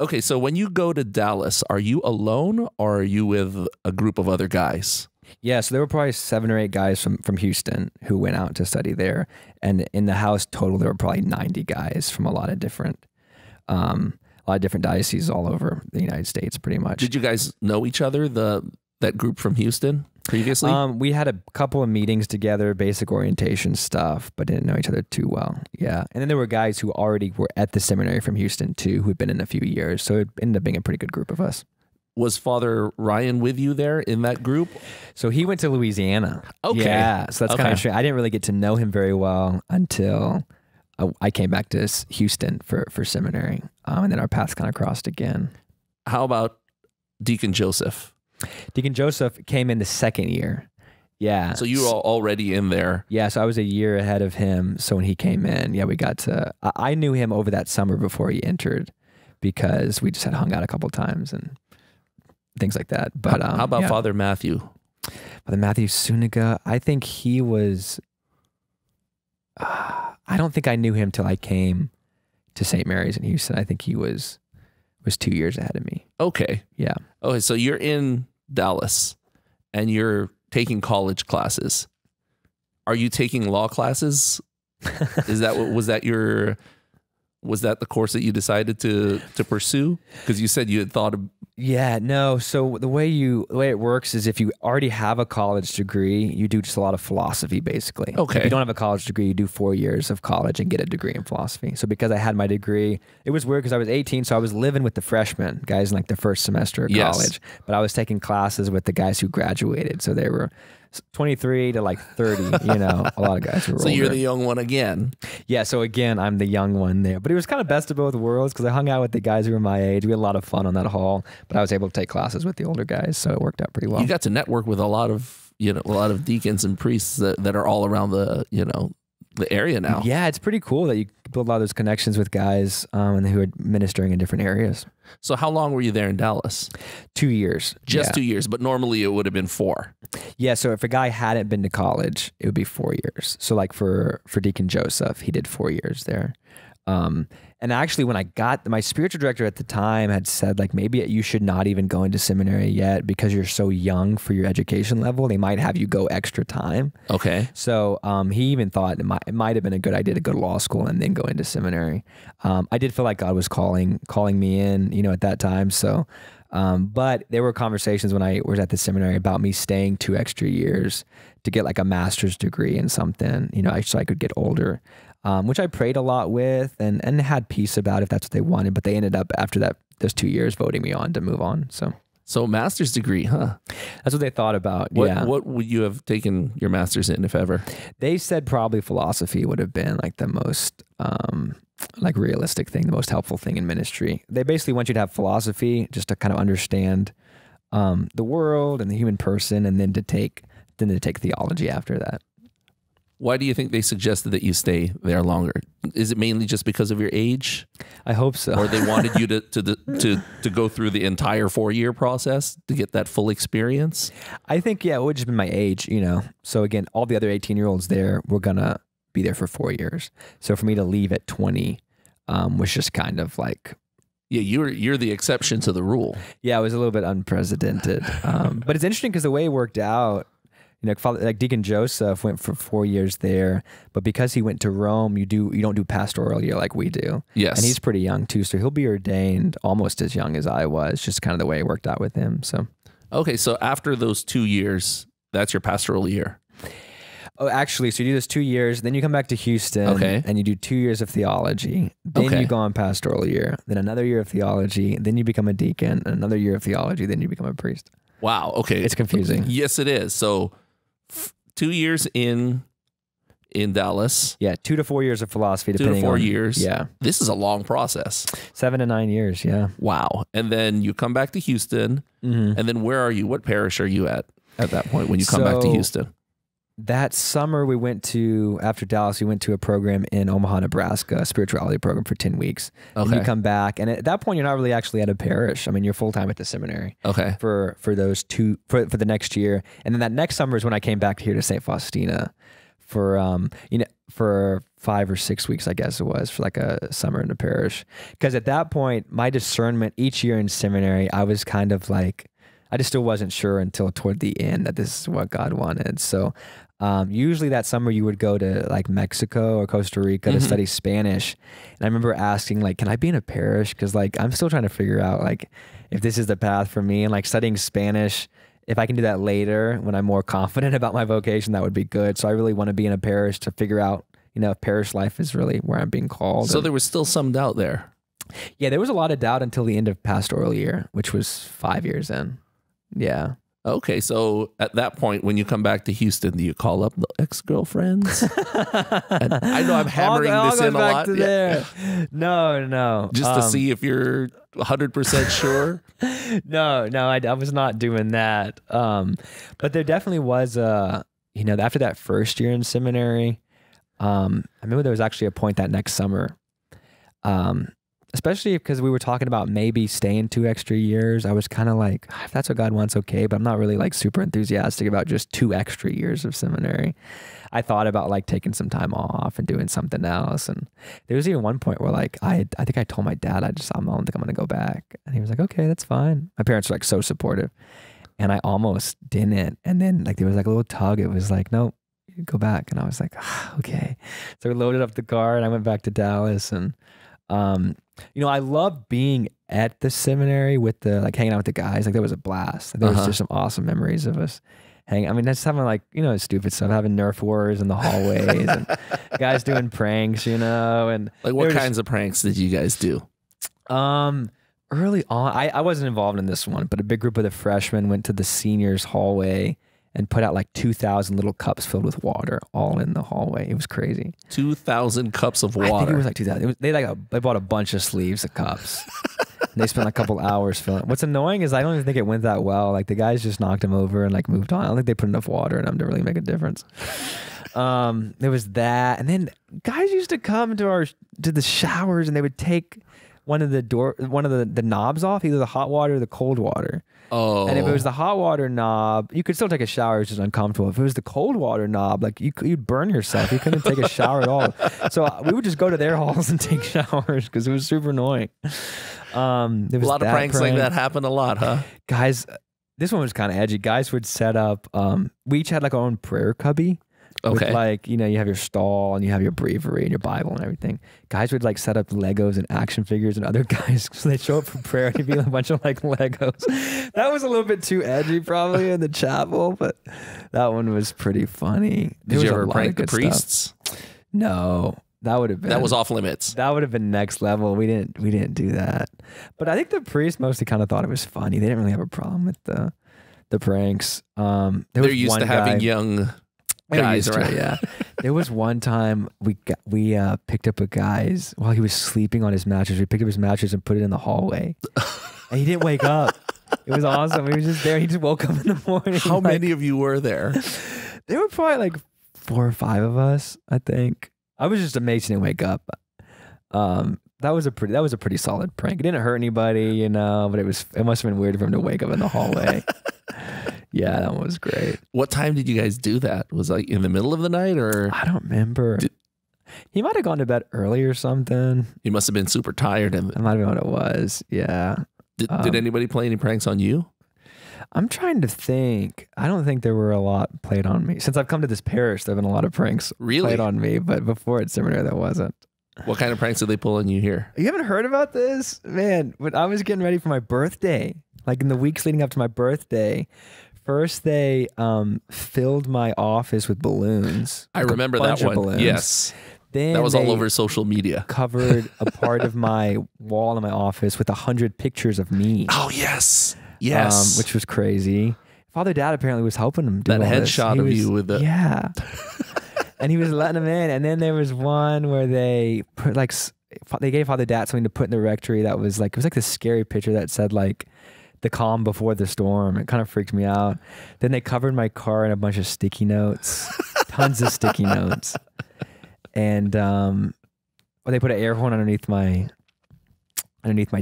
Okay, so when you go to Dallas, are you alone or are you with a group of other guys? Yeah, so there were probably 7 or 8 guys from Houston who went out to study there, and in the house total there were probably 90 guys from a lot of different dioceses all over the United States, pretty much. Did you guys know each other, that group from Houston previously? We had a couple of meetings together, basic orientation stuff, but didn't know each other too well. Yeah, and then there were guys who already were at the seminary from Houston too, who'd been in a few years, so it ended up being a pretty good group of us. Was Father Ryan with you there in that group? So he went to Louisiana. Okay. Yeah, so that's kind of strange. I didn't really get to know him very well until I came back to Houston for seminary, and then our paths kind of crossed again. How about Deacon Joseph? Deacon Joseph came in the 2nd year. Yeah. So you were already in there. Yeah, so I was a year ahead of him. So when he came in, yeah, I knew him over that summer before he entered because we just had hung out a couple times and things like that. But how about Father Matthew? Father Matthew Suniga, I think he was... I don't think I knew him till I came to St. Mary's in Houston. I think he was 2 years ahead of me. Okay. Yeah. Okay, so you're in Dallas and you're taking college classes. Are you taking law classes? Was that the course that you decided to pursue? Because you said you had thought of... Yeah, no. So the way it works is if you already have a college degree, you do just a lot of philosophy, basically. Okay. If you don't have a college degree, you do 4 years of college and get a degree in philosophy. So because I had my degree, it was weird because I was 18, so I was living with the freshmen, guys in like the first semester of college. But I was taking classes with the guys who graduated. So they were 23 to like 30, a lot of guys who were So older. you're the young one again. Yeah, so again, I'm the young one there. But it was kind of best of both worlds because I hung out with the guys who were my age. We had a lot of fun on that hall, but I was able to take classes with the older guys, so it worked out pretty well. You got to network with a lot of deacons and priests that are all around the area now. Yeah, it's pretty cool that you build a lot of those connections with guys and who are ministering in different areas. So how long were you there in Dallas? 2 years. Just 2 years, but normally it would have been 4. Yeah, so if a guy hadn't been to college, it would be 4 years. So like for Deacon Joseph, he did 4 years there. And actually when my spiritual director at the time had said like, maybe you should not even go into seminary yet because you're so young for your education level. They might have you go extra time. Okay. So he even thought it might have been a good idea to go to law school and then go into seminary. I did feel like God was calling me in, at that time. So, but there were conversations when I was at the seminary about me staying 2 extra years to get like a master's degree in something, so I could get older. Which I prayed a lot with and had peace about if that's what they wanted, but they ended up after those 2 years voting me on to move on. So master's degree, huh? That's what they thought about. What would you have taken your master's in, if ever? They said probably philosophy would have been like the most like realistic thing, the most helpful thing in ministry. They basically want you to have philosophy just to kind of understand the world and the human person, and then to take theology after that. Why do you think they suggested that you stay there longer? Is it mainly just because of your age? I hope so. Or they wanted you to go through the entire 4-year process to get that full experience? I think, yeah, it would just be my age, So again, all the other 18-year-olds there were going to be there for 4 years. So for me to leave at 20 was just kind of like... Yeah, you're the exception to the rule. Yeah, it was a little bit unprecedented. But it's interesting because the way it worked out, like Deacon Joseph went for 4 years there, but because he went to Rome, you don't do pastoral year like we do. Yes. And he's pretty young too, so he'll be ordained almost as young as I was, just kind of the way it worked out with him. So okay, so after those 2 years, that's your pastoral year. Oh, actually, so you do this 2 years, then you come back to Houston, okay, and you do 2 years of theology. Then you go on pastoral year, then another year of theology, then you become a deacon, another year of theology, then you become a priest. Wow, okay. It's confusing. Yes, it is. So 2 years in Dallas. Yeah, 2 to 4 years of philosophy, 2 depending to 4 on, years. Yeah. This is a long process. 7 to 9 years, yeah. Wow. And then you come back to Houston, and then where are you? What parish are you at that point when you come back to Houston? That summer after Dallas, we went to a program in Omaha, Nebraska, a spirituality program for 10 weeks. Okay. And you come back, and at that point, you're not really actually at a parish. I mean, you're full-time at the seminary. Okay. For the next year. And then that next summer is when I came back here to St. Faustina for 5 or 6 weeks, I guess it was, for like a summer in the parish. Because at that point, my discernment each year in seminary, I was kind of like, I just still wasn't sure until toward the end that this is what God wanted. So usually that summer you would go to like Mexico or Costa Rica to study Spanish. And I remember asking like, can I be in a parish? Because like I'm still trying to figure out like if this is the path for me, and like studying Spanish, if I can do that later when I'm more confident about my vocation, that would be good. So I really want to be in a parish to figure out, if parish life is really where I'm being called. So there was still some doubt there. Yeah, there was a lot of doubt until the end of pastoral year, which was 5 years in. Yeah. Okay, so at that point, when you come back to Houston, do you call up the ex-girlfriends? And I know I'm hammering this in a lot. There. No. Just to see if you're 100% sure? No, I was not doing that. But there definitely was after that first year in seminary, I remember there was actually a point that next summer, especially because we were talking about maybe staying 2 extra years. I was kind of like, if that's what God wants, okay. But I'm not really like super enthusiastic about just 2 extra years of seminary. I thought about like taking some time off and doing something else. And there was even one point where like, I think I told my dad, I don't think I'm going to go back. And he was like, okay, that's fine. My parents were like so supportive. And I almost didn't. And then like, there was like a little tug. It was like, no, you go back. And I was like, okay. So we loaded up the car and I went back to Dallas. And I love being at the seminary with the like hanging out with the guys. Like there was a blast. There was just some awesome memories of us hanging. I mean, that's having like stupid stuff, having Nerf wars in the hallways and guys doing pranks, and like what kinds of pranks did you guys do? Early on, I wasn't involved in this one, but a big group of the freshmen went to the seniors' hallway and put out like 2,000 little cups filled with water all in the hallway. It was crazy. 2,000 cups of water. I think it was like 2,000. They bought a bunch of sleeves of cups. And they spent a couple hours filling. What's annoying is I don't even think it went that well. Like the guys just knocked them over and like moved on. I don't think they put enough water in them to really make a difference. There was that, and then guys used to come to the showers and they would take one of the knobs off, either the hot water or the cold water. Oh. And if it was the hot water knob, you could still take a shower. It's just uncomfortable. If it was the cold water knob, like you'd burn yourself. You couldn't take a shower at all. So we would just go to their halls and take showers because it was super annoying. There was a lot of pranks like that happen a lot, huh? Guys, this one was kind of edgy. Guys would set up, we each had like our own prayer cubby. Okay. With like, you have your stall and you have your breviary and your Bible and everything. Guys would like set up Legos and action figures, and other guys, so they'd show up for prayer and it'd be a bunch of like Legos. That was a little bit too edgy probably in the chapel, but that one was pretty funny. Did you ever prank the priests? No. That was off limits. That would have been next level. We didn't do that. But I think the priests mostly kind of thought it was funny. They didn't really have a problem with the pranks. They're used to having young guys, right? Yeah. There was one time we picked up a guy's while he was sleeping on his mattress. We picked up his mattress and put it in the hallway, and he didn't wake up. It was awesome. He was just there. He just woke up in the morning. How many of you were there? There were probably like 4 or 5 of us, I think. I was just amazed he didn't wake up. That was a pretty solid prank. It didn't hurt anybody, but it must have been weird for him to wake up in the hallway. Yeah, that was great. What time did you guys do that? Was it like in the middle of the night, or? I don't remember. He might have gone to bed early or something. He must have been super tired. That might have been what it was. Yeah. Did anybody play any pranks on you? I'm trying to think. I don't think there were a lot played on me. Since I've come to this parish, there have been a lot of pranks played on me, but before at seminary, there wasn't. What kind of pranks did they pull on you here? You haven't heard about this? Man, when I was getting ready for my birthday, like in the weeks leading up to my birthday, first they filled my office with balloons. I remember that one. Balloons. Yes. Then that was all over social media. Covered a part of my wall in my office with 100 pictures of me. Oh, yes. Yes. Which was crazy. Father Dad apparently was helping him do that headshot of you with it. Yeah. And he was letting him in. And then there was one where they put like, they gave Father Dad something to put in the rectory that was like, it was like this scary picture that said like, the calm before the storm. It kind of freaked me out. Then they covered my car in a bunch of sticky notes, tons of sticky notes. And they put an air horn underneath my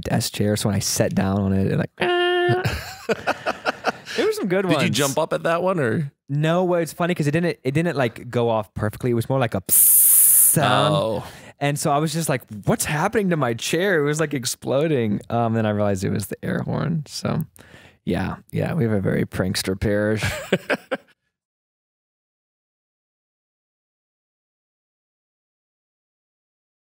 desk chair. So when I sat down on it, like, there were some good ones. Did you jump up at that one or? No, well, it's funny because it didn't like go off perfectly. It was more like a psst sound. Oh, And so I was just like, what's happening to my chair? It was like exploding. Then I realized it was the air horn. So yeah, we have a very prankster parish.